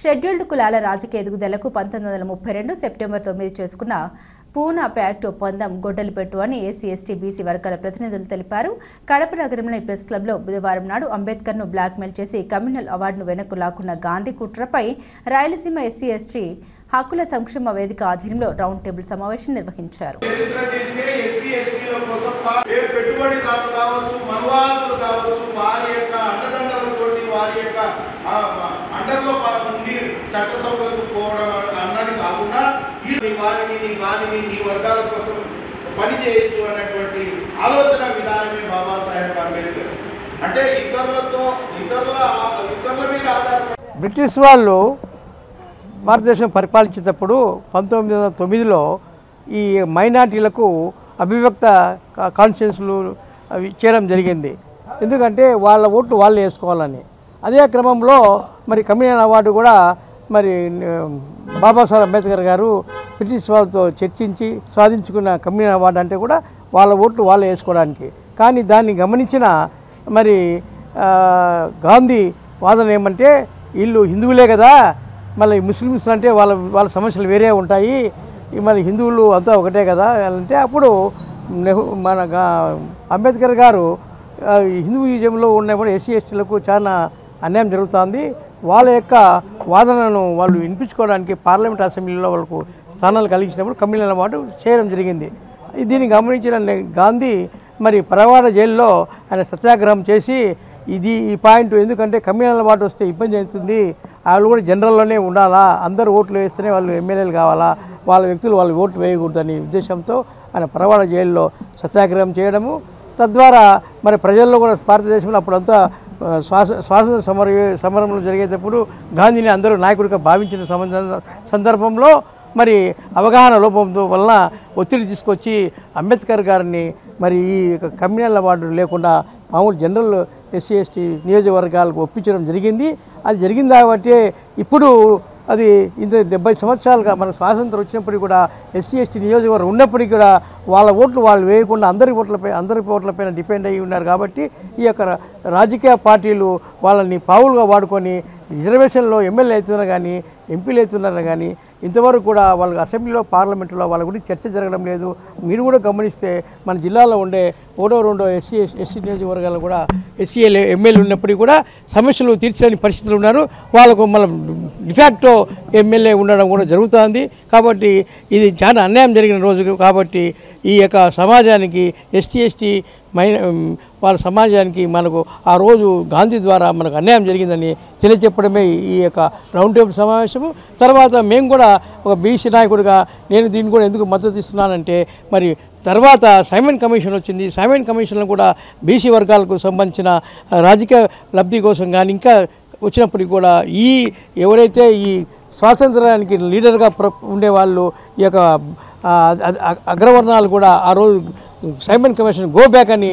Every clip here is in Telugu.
షెడ్యూల్డ్ కులాల రాజకీయ ఎదుగుదలకు 1932 సెప్టెంబర్ 9 చేసుకున్న పూనా ప్యాక్ట్ ఒప్పందం గొడ్డలిపెట్టు అని ఎస్సీ ఎస్టీ బీసీ వర్గాల ప్రతినిధులు తెలిపారు. కడప నగరంలోని ప్రెస్ క్లబ్లో బుధవారం నాడు అంబేద్కర్ను బ్లాక్మెయిల్ చేసి కమ్యూనల్ అవార్డును వెనక్కు లాక్కున్న గాంధీ కుట్రపై రాయలసీమ ఎస్సీ ఎస్టీ హక్కుల సంక్షేమ వేదిక ఆధ్వర్యంలో రౌండ్ టేబుల్ సమావేశం నిర్వహించారు. ఆలోచన విధానమే బాబాసాహెబ్ అంబేద్కర్ అంటే ఇతరుల మీద ఆధారపడి బ్రిటిష్ వాళ్ళు భారతదేశం పరిపాలించేటప్పుడు 1909లో ఈ మైనార్టీలకు అభివ్యక్త కాన్స్టిట్యూన్సీలు అవి చేయడం జరిగింది. ఎందుకంటే వాళ్ళ ఓట్లు వాళ్ళు వేసుకోవాలని. అదే క్రమంలో మరి కమ్యూనల్ అవార్డు కూడా మరి బాబాసాహెబ్ అంబేద్కర్ గారు బ్రిటిష్ వాళ్ళతో చర్చించి సాధించుకున్న కమ్యూనల్ అవార్డు అంటే కూడా వాళ్ళ ఓట్లు వాళ్ళు వేసుకోవడానికి. కానీ దాన్ని గమనించిన మరి గాంధీ వాదన ఏమంటే వీళ్ళు హిందువులే కదా, మళ్ళీ ముస్లిమ్స్ అంటే వాళ్ళ సమస్యలు వేరే ఉంటాయి, మరి హిందువులు అంతా ఒకటే కదా అంటే అప్పుడు మన అంబేద్కర్ గారు హిందూయిజంలో ఉన్నప్పుడు ఎస్సీ ఎస్టీలకు చాలా అన్యాయం జరుగుతుంది, వాళ్ళ యొక్క వాదనను వాళ్ళు వినిపించుకోవడానికి పార్లమెంట్ అసెంబ్లీలో వాళ్ళకు స్థానాలు కలిగించినప్పుడు కమ్యూనల్ అవార్డు చేయడం జరిగింది. దీన్ని గమనించిన గాంధీ మరి పరవాడ జైల్లో ఆయన సత్యాగ్రహం చేసి ఈ పాయింట్ ఎందుకంటే కమ్యూనల్ అవార్డు వస్తే ఇబ్బంది అవుతుంది, వాళ్ళు కూడా జనరల్లోనే ఉండాలా, అందరూ ఓట్లు వేస్తేనే వాళ్ళు ఎమ్మెల్యేలు కావాలా, వాళ్ళ వ్యక్తులు వాళ్ళు ఓట్లు వేయకూడదని ఉద్దేశంతో ఆయన పరవాడ జైల్లో సత్యాగ్రహం చేయడము. తద్వారా మరి ప్రజల్లో కూడా భారతదేశంలో అప్పుడంతా స్వాతంత్ర సమరంలో జరిగేటప్పుడు గాంధీని అందరూ నాయకుడిగా భావించిన సందర్భంలో మరి అవగాహన లోపంతో వలన ఒత్తిడి తీసుకొచ్చి అంబేద్కర్ గారిని మరి ఈ కమ్యూనల్ అవార్డు లేకుండా మామూలు జనరల్ ఎస్సీ ఎస్టీ నియోజకవర్గాలకు ఒప్పించడం జరిగింది. అది జరిగింది కాబట్టి ఇప్పుడు అది ఇంత 70 సంవత్సరాలుగా మనకు స్వాతంత్రం వచ్చినప్పటికీ కూడా ఎస్సీ ఎస్టీ నియోజకవర్గం ఉన్నప్పటికీ కూడా వాళ్ళ ఓట్లు వాళ్ళు వేయకుండా అందరి ఓట్లపైన డిపెండ్ అయ్యి ఉన్నారు. కాబట్టి ఈ యొక్క రాజకీయ పార్టీలు వాళ్ళని పావులుగా వాడుకొని రిజర్వేషన్లో ఎమ్మెల్యే అవుతున్నారు కానీ ఎంపీలు అవుతున్నారు కానీ ఇంతవరకు కూడా వాళ్ళ అసెంబ్లీలో పార్లమెంటులో వాళ్ళ గురించి చర్చ జరగడం లేదు. మీరు కూడా గమనిస్తే మన జిల్లాలో ఉండే 1-2 ఎస్సీ నియోజకవర్గాలు కూడా ఎస్సీ ఎమ్మెల్యే ఉన్నప్పటికీ కూడా సమస్యలు తీర్చలేని పరిస్థితులు ఉన్నారు. వాళ్ళకు మళ్ళీ డిఫాక్టో ఎమ్మెల్యే ఉండడం కూడా జరుగుతుంది. కాబట్టి ఇది చాలా అన్యాయం జరిగిన రోజు. కాబట్టి ఈ యొక్క సమాజానికి ఎస్టీ ఎస్టీ వాళ్ళ సమాజానికి మనకు ఆ రోజు గాంధీ ద్వారా మనకు అన్యాయం జరిగిందని తెలియజెప్పడమే ఈ యొక్క రౌండ్ టేబుల్ సమావేశము. తర్వాత మేము కూడా ఒక బీసీ నాయకుడిగా నేను దీన్ని కూడా ఎందుకు మద్దతు ఇస్తున్నానంటే మరి తర్వాత సైమన్ కమిషన్ వచ్చింది. సైమన్ కమిషన్లో కూడా బీసీ వర్గాలకు సంబంధించిన రాజకీయ లబ్ధి కోసం కానీ ఇంకా వచ్చినప్పటికీ కూడా ఎవరైతే ఈ స్వాతంత్రానికి లీడర్గా ఉండేవాళ్ళు ఈ యొక్క అగ్రవర్ణాలు కూడా ఆ రోజు సైమన్ కమిషన్ గో బ్యాక్ అని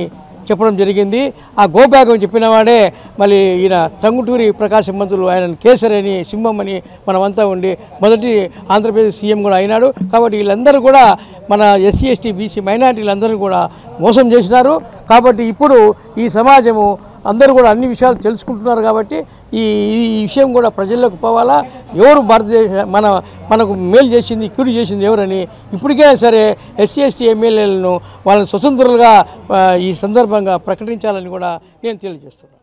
చెప్పడం జరిగింది. ఆ గో బ్యాక్ అని చెప్పిన వాడే మళ్ళీ ఈయన టంగుటూరి ప్రకాశం మంత్రులు ఆయన కేసరి అని సింహం అని మనమంతా ఉండి మొదటి ఆంధ్రప్రదేశ్ సీఎం కూడా అయినాడు. కాబట్టి వీళ్ళందరూ కూడా మన ఎస్సీ ఎస్టీ బీసీ మైనార్టీలందరూ కూడా మోసం చేసినారు. కాబట్టి ఇప్పుడు ఈ సమాజము అందరూ కూడా అన్ని విషయాలు తెలుసుకుంటున్నారు. కాబట్టి ఈ విషయం కూడా ప్రజల్లోకి పోవాలా, ఎవరు మనకు మేలు చేసింది కీడు చేసింది ఎవరని ఇప్పటికే సరే ఎస్సీ ఎస్టీ ఎమ్మెల్యేలను వాళ్ళని స్వతంత్రులుగా ఈ సందర్భంగా ప్రకటించాలని కూడా నేను తెలియజేస్తున్నాను.